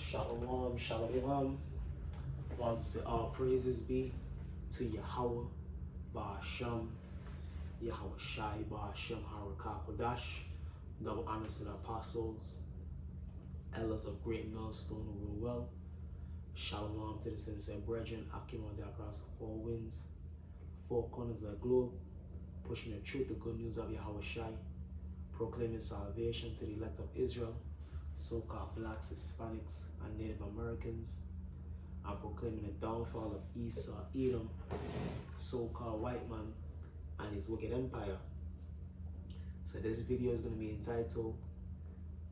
Shalom, shalom. I want to say all praises be to Yahweh, Ba'ashem, Yahweh Shai, Ba'ashem, Harakah Kodash. Double honors to the apostles, elders of great millstone who rule well. Shalom to the sincere brethren, Akim across the four winds, four corners of the globe, pushing the truth, the good news of Yahweh Shai, proclaiming salvation to the elect of Israel, so-called blacks, Hispanics, and Native Americans. I'm proclaiming the downfall of Esau, Edom, so-called white man, and his wicked empire. So this video is going to be entitled,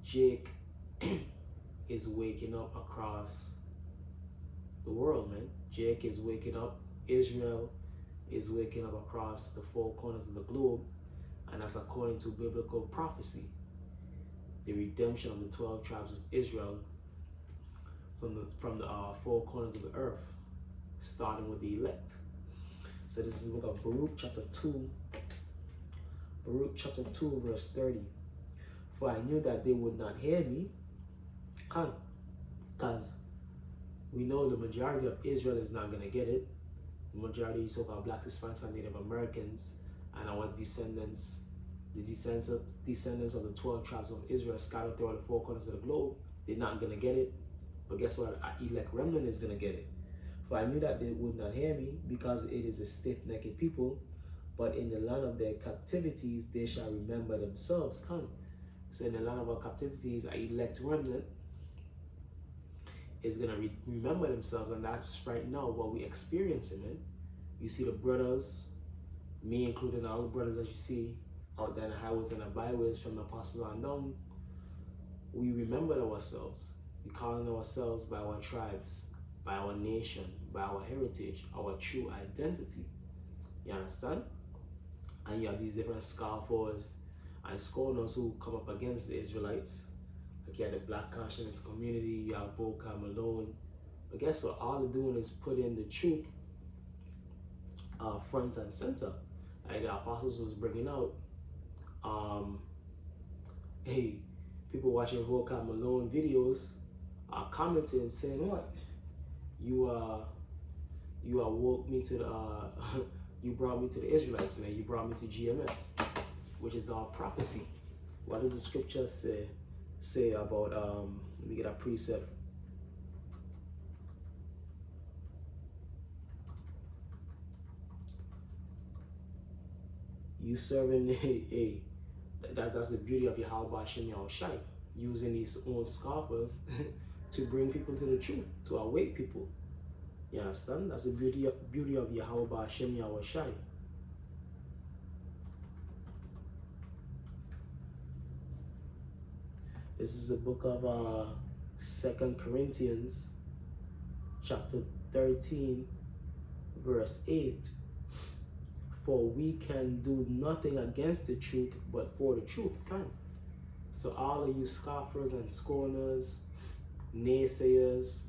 Jake is waking up across the world, man. Jake is waking up. Israel is waking up across the four corners of the globe, and that's according to biblical prophecy. The redemption of the 12 tribes of Israel from the four corners of the earth, starting with the elect. So this is the book of Baruch chapter 2. Baruch chapter 2 verse 30. For I knew that they would not hear me. Because we know the majority of Israel is not going to get it. The majority of so-called black, Hispanics, and Native Americans, and our descendants, the descendants of the 12 tribes of Israel scattered throughout the four corners of the globe, they're not going to get it. But guess what? Our elect remnant is going to get it. For I knew that they would not hear me, because it is a stiff-necked people. But in the land of their captivities, they shall remember themselves. So in the land of our captivities, our elect remnant is going to remember themselves. And that's right now what we're experiencing, man. You see the brothers, me including all the brothers that you see out there in the highways and the byways from the apostles on down. We remember ourselves. We calling ourselves by our tribes, by our nation, by our heritage, our true identity. You understand? And you have these different scoffers and scorners who come up against the Israelites. Like you have the Black Conscience community, you have Volker Malone. But guess what? All they're doing is putting the truth front and center. Like the apostles was bringing out, hey, people watching Volker Malone videos are commenting saying, what? You woke me to the you brought me to the Israelites, man. You brought me to GMS, which is our prophecy. What does the scripture say about let me get a precept. You serving that's the beauty of Yahweh Ba'ashem Yahweh Shai, using these own scoffers to bring people to the truth, to awake people. You understand? That's the beauty of Yahweh Ba'ashem Yahweh Shai. This is the book of 2 Corinthians chapter 13 verse 8. For we can do nothing against the truth, but for the truth can. So all of you scoffers and scorners, naysayers,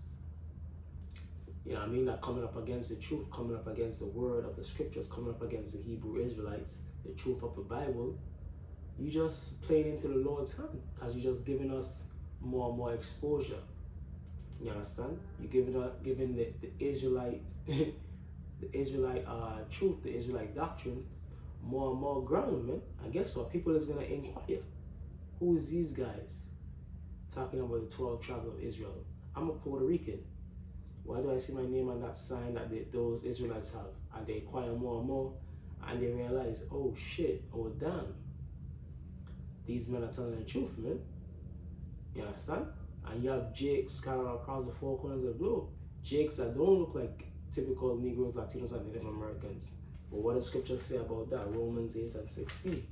you know what I mean, that coming up against the truth, coming up against the word of the scriptures, coming up against the Hebrew Israelites, the truth of the Bible, you just playing into the Lord's hand, because you're just giving us more and more exposure. You understand? You're giving the Israelite the Israelite truth, the Israelite doctrine, more and more ground, man. And guess what? People is gonna inquire, who is these guys talking about the 12 tribes of Israel? I'm a Puerto Rican. Why do I see my name on that sign that those Israelites have? And they inquire more and more, and they realize, oh shit, oh damn, these men are telling the truth, man. You understand? And you have Jakes scattered across the four corners of the globe. Jakes that don't look like typical Negroes, Latinos, and Native Americans. But what does scripture say about that? Romans 8 and 16.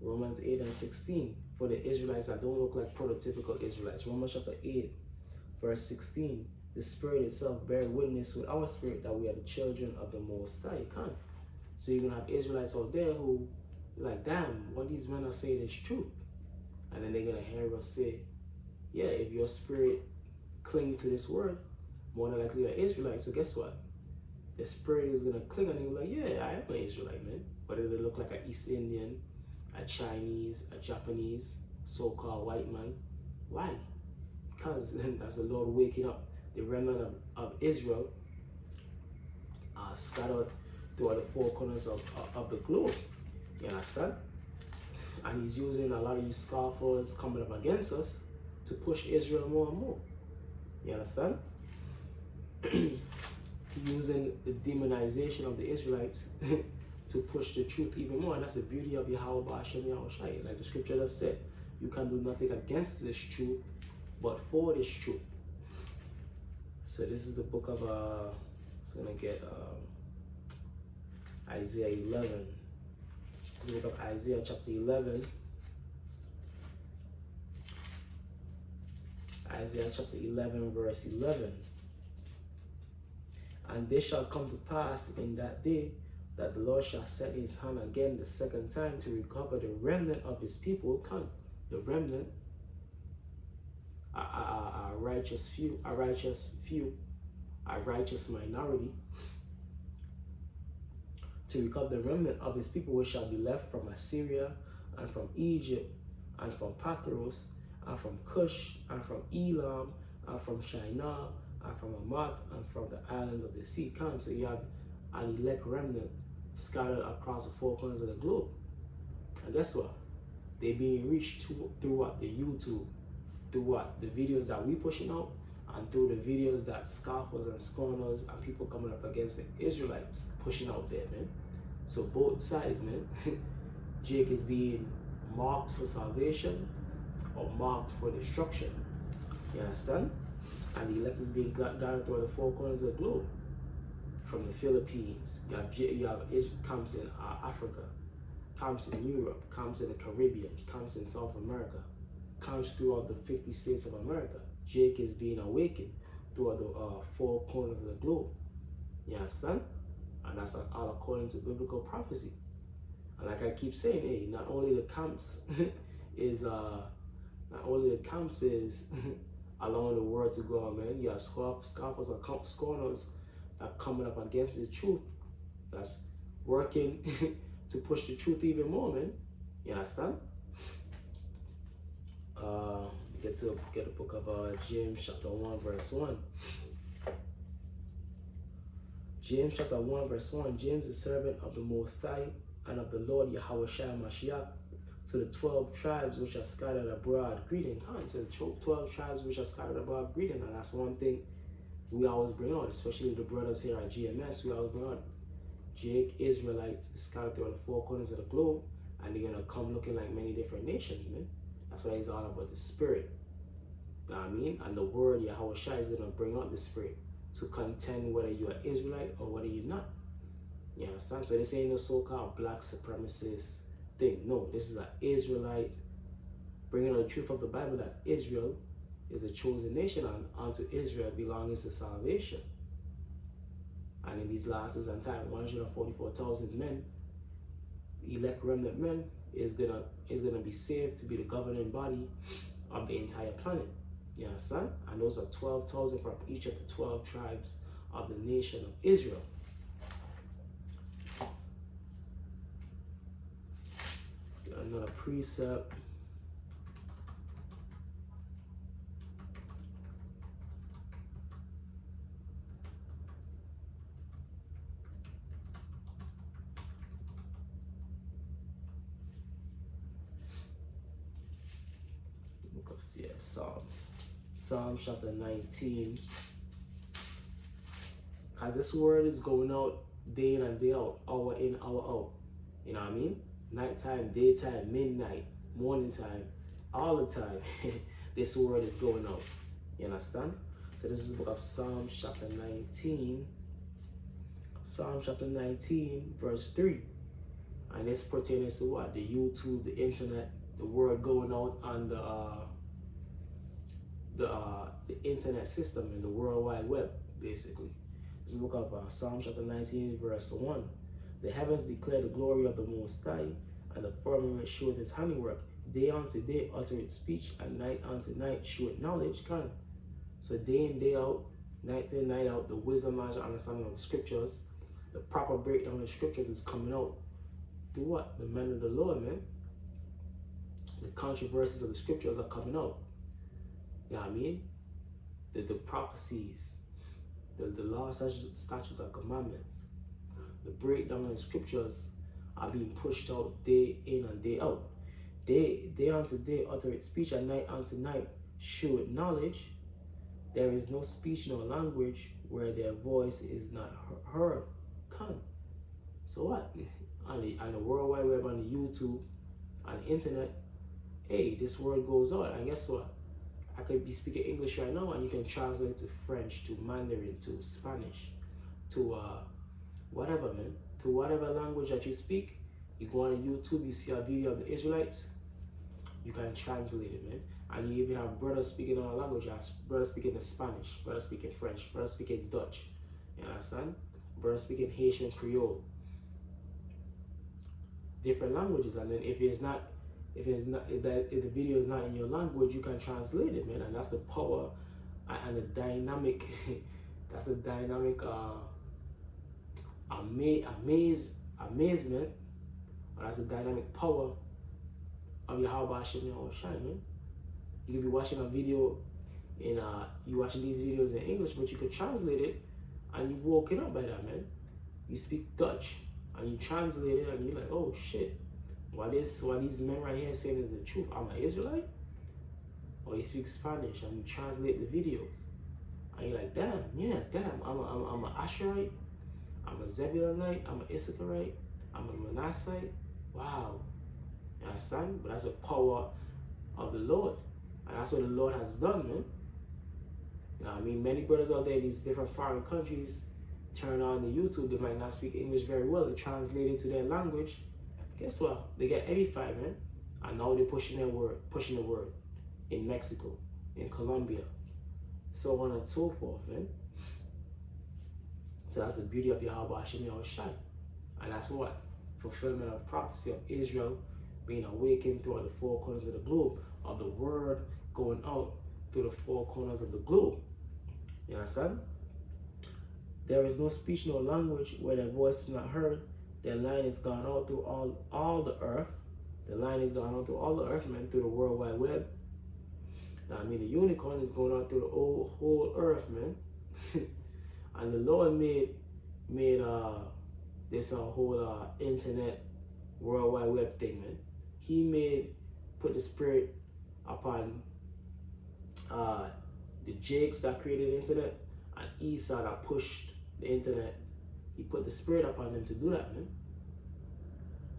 Romans 8 and 16. For the Israelites that don't look like prototypical Israelites. Romans chapter 8, verse 16. The Spirit itself bears witness with our spirit that we are the children of the Most High. So you're going to have Israelites out there who like, damn, what these men are saying is true. And then they're going to hear us say, yeah, if your spirit cling to this word, more than likely you're Israelite. So guess what? The spirit is going to cling on you like, yeah, I am an Israelite, man. Whether they look like an East Indian, a Chinese, a Japanese, so-called white man. Why? Because that's the Lord waking up the remnant of Israel scattered throughout the four corners of the globe. You understand? And he's using a lot of you scoffers coming up against us to push Israel more and more. You understand? Using the demonization of the Israelites to push the truth even more. And that's the beauty of Yahweh Ba'ashem Yahweh Shai. Like the scripture just said, you can do nothing against this truth, but for this truth. So this is the book of, it's going to get Isaiah 11. This is the book of Isaiah chapter 11. Isaiah chapter 11 verse 11. And this shall come to pass in that day that the Lord shall set his hand again the second time to recover the remnant of his people. Come, the remnant, a righteous few, a righteous minority, to recover the remnant of his people which shall be left from Assyria and from Egypt and from Pathros and from Cush and from Elam and from Shinar and from Hamath and from the islands of the sea. So you have an elect remnant scattered across the four corners of the globe. And guess what? They're being reached through what? The YouTube, through what? The videos that we pushing out, and through the videos that scoffers and scorners and people coming up against the Israelites pushing out there, man. So both sides, man. Jake is being marked for salvation or marked for destruction. You understand? And the elect is being gathered through the four corners of the globe. From the Philippines, you have camps in Africa, camps in Europe, camps in the Caribbean, camps in South America, camps throughout the 50 states of America. Jake is being awakened throughout the four corners of the globe. You understand? And that's all according to biblical prophecy. And like I keep saying, hey, not only the camps is allowing the word to go on, man. You have scoffers and scorners that coming up against the truth, that's working to push the truth even more, man. You understand? Get the book of James chapter 1 verse 1. James chapter 1 verse 1. James, the servant of the Most High and of the Lord Yahweh Shai Mashiach, to the 12 tribes which are scattered abroad, greeting. To the 12 tribes which are scattered abroad, greeting. And that's one thing we always bring out, especially the brothers here at GMS. We always bring out Jake, Israelites scattered through the four corners of the globe, and they're gonna come looking like many different nations, man. That's why it's all about the spirit. You know what I mean? And the word Yahweh Shai is gonna bring out the spirit to contend whether you're an Israelite or whether you're not. You understand? So this ain't no so-called black supremacist thing. No, this is an Israelite bringing out the truth of the Bible that Israel is a chosen nation, and unto Israel belongs to salvation. And in these last days and time, 144,000 men, elect remnant men, is gonna be saved to be the governing body of the entire planet. You understand? And those are 12,000 from each of the 12 tribes of the nation of Israel. Another precept. Yeah, Psalms chapter 19. Because this word is going out day in and day out, hour in, hour out. You know what I mean? Nighttime, daytime, midnight, morning time, all the time. This word is going out. You understand? So this is the book of Psalms chapter 19. Psalm chapter 19, verse 3. And this pertains to what? The YouTube, the internet, the word going out on the internet system and the World Wide Web, basically. This is the book of Psalm chapter 19, verse 1. The heavens declare the glory of the Most High, and the firmament showeth his handiwork. Day unto day uttereth speech, and night unto night showeth knowledge. So day in, day out, night in, night out, the wisdom, knowledge, and understanding of the scriptures, the proper breakdown of the scriptures is coming out through what? The men of the Lord, man. The controversies of the scriptures are coming out. You know what I mean? The prophecies, the laws, statutes, and commandments, the breakdown of the scriptures are being pushed out day in and day out. Day unto day uttereth speech, and night unto night sheweth knowledge. There is no speech nor language where their voice is not heard. So what? On the World Wide Web, on the YouTube, on the internet, hey, this word goes on. And guess what? I could be speaking English right now, and you can translate to French, to Mandarin, to Spanish, to whatever, man. To whatever language that you speak. You go on YouTube, you see a video of the Israelites, you can translate it, man. And you even have brothers speaking other languages, brothers speaking Spanish, brothers speaking French, brothers speaking Dutch. You understand? Brothers speaking Haitian Creole. Different languages. And then if the video is not in your language, you can translate it, man. And that's the power and the dynamic that's the dynamic amazement, or that's the dynamic power of Yahweh Hashem Yahushai, man. You could be watching a video in you watching these videos in English, but you could translate it, and you've woken up by that, man. You speak Dutch and you translate it, and you're like, oh shit, what these men right here saying is the truth. I'm an Israelite. Or you speak Spanish and you translate the videos, and you're like, damn, I'm an Asherite, I'm a Zebulonite, I'm an Issacharite, I'm a Manassite. Wow. You understand? But that's the power of the Lord. And that's what the Lord has done, man. You know what I mean? Many brothers out there in these different foreign countries turn on the YouTube, they might not speak English very well. They translate it to their language. Guess what? They get edified, man. And now they're pushing the word in Mexico, in Colombia, so on and so forth, man. So that's the beauty of Yahweh Hashem Yahushai. And that's what? Fulfillment of prophecy of Israel being awakened throughout the four corners of the globe, of the word going out through the four corners of the globe. You understand? There is no speech nor language where their voice is not heard. Their line is gone out through all the earth. The line is gone out through all the earth, man, through the World Wide Web. Now, I mean, the unicorn is going out through the whole earth, man. And the Lord made this whole internet World Wide Web thing, man. He put the spirit upon the Jakes that created the internet, and Esau that pushed the internet. He put the spirit upon them to do that, man.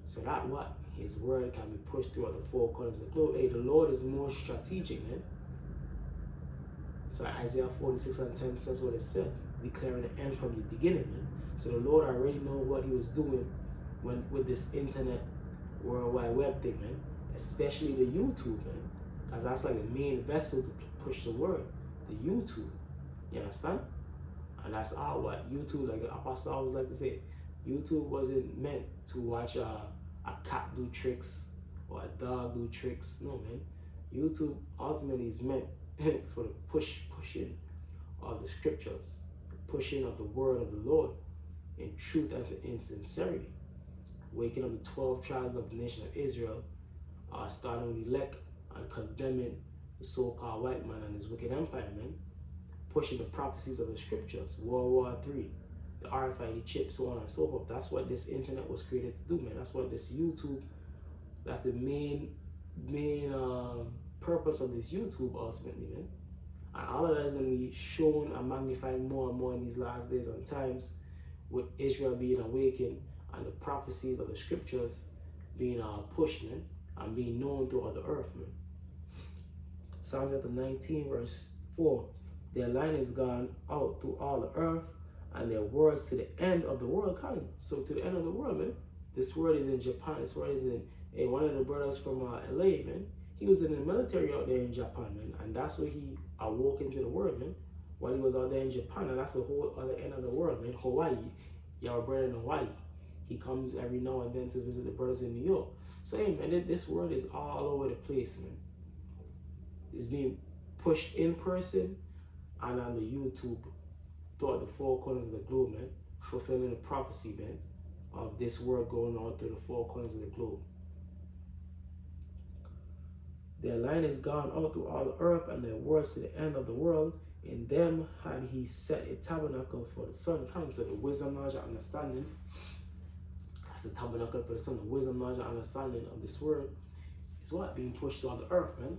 So that what? His word can be pushed throughout the four corners of the globe. Hey, the Lord is more strategic, man. So Isaiah 46:10 says what it said, declaring the end from the beginning, man. So the Lord already know what he was doing with this internet World Wide Web thing, man. Especially the YouTube, man. Because that's like the main vessel to push the word, the YouTube. You understand? And that's all what YouTube, like the apostle always like to say, YouTube wasn't meant to watch a cat do tricks or a dog do tricks. No, man. YouTube ultimately is meant for the pushing of the scriptures, the pushing of the word of the Lord in truth and in sincerity. Waking up the 12 tribes of the nation of Israel, starting with elect and condemning the so-called white man and his wicked empire, man. Pushing the prophecies of the scriptures, World War III, the RFID chip, so on and so forth. That's what this internet was created to do, man. That's what this YouTube, that's the main purpose of this YouTube ultimately, man. And all of that is going to be shown and magnified more and more in these last days and times, with Israel being awakened and the prophecies of the scriptures being pushed, man, and being known throughout the earth, man. Psalm chapter 19 verse 4. Their line is gone out through all the earth, and their words to the end of the world. So to the end of the world, man. This word is in Japan. This word is in one of the brothers from LA, man. He was in the military out there in Japan, man, and that's where he awoke into the word, man. While he was out there in Japan, and that's the whole other end of the world, man. Hawaii, you have a brother in Hawaii. He comes every now and then to visit the brothers in New York. So hey, man, this word is all over the place, man. It's being pushed in person and on the YouTube throughout the four corners of the globe, man, fulfilling the prophecy, man, of this word going on through the four corners of the globe. Their line is gone out through all the earth, and their words to the end of the world. In them had he set a tabernacle for the sun. Comes to the wisdom, knowledge, and understanding. That's the tabernacle for the sun. The wisdom, knowledge, and understanding of this word is what? Being pushed throughout the earth, man.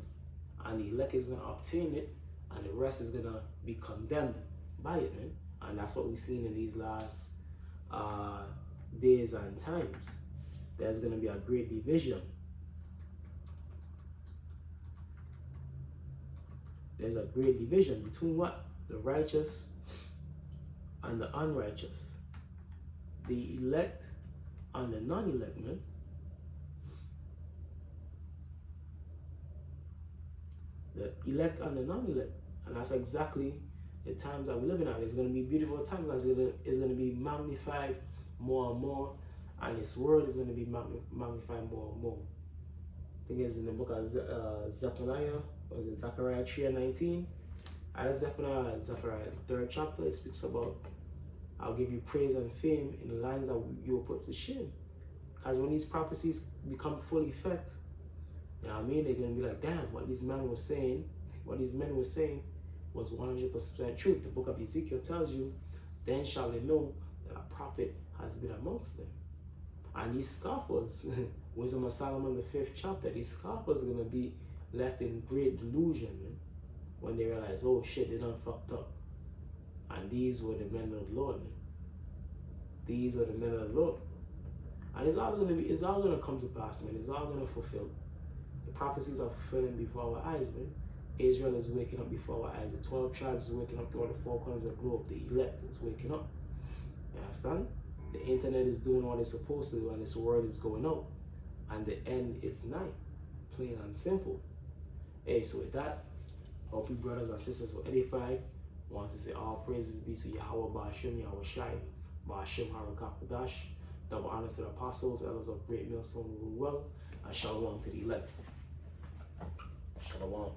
And the elect is going to obtain it, and the rest is going to be condemned by it, man. And that's what we've seen in these last days and times. There's going to be a great division. There's a great division between what? The righteous and the unrighteous. The elect and the non-elect, man. The elect and the non-elect. And that's exactly the times that we're living at. It's going to be beautiful times. It's going to be magnified more and more. And this word is going to be magnified more and more. I think it's in the book of Zephaniah. Was it Zechariah 3:19? At Zephaniah 3rd chapter, it speaks about, I'll give you praise and fame in the lands that you'll put to shame. Because when these prophecies become full effect, you know what I mean? They're going to be like, damn, what these men were saying was 100% truth. The book of Ezekiel tells you, then shall they know that a prophet has been amongst them. And these scoffers, Wisdom of Solomon, the 5th chapter, these scoffers are going to be left in great delusion, man, when they realize, oh shit, they done fucked up. And these were the men of the Lord, man. These were the men of the Lord. And it's all gonna come to pass, man. It's all gonna fulfill. The prophecies are fulfilling before our eyes, man. Israel is waking up before our eyes. The 12 tribes is waking up throughout the 4 corners of the globe. The elect is waking up. You understand? The internet is doing what it's supposed to do, and this word is going out. And the end is nigh. Plain and simple. Hey, so with that, hope you brothers and sisters were edified. Want to say all praises be to Yahweh Ba'ashem, Yahweh Shai, Ba'ashem Harakakodash. Double honors to the apostles, elders of Great Millstone, rule well, and shalom to the elect. Shalom.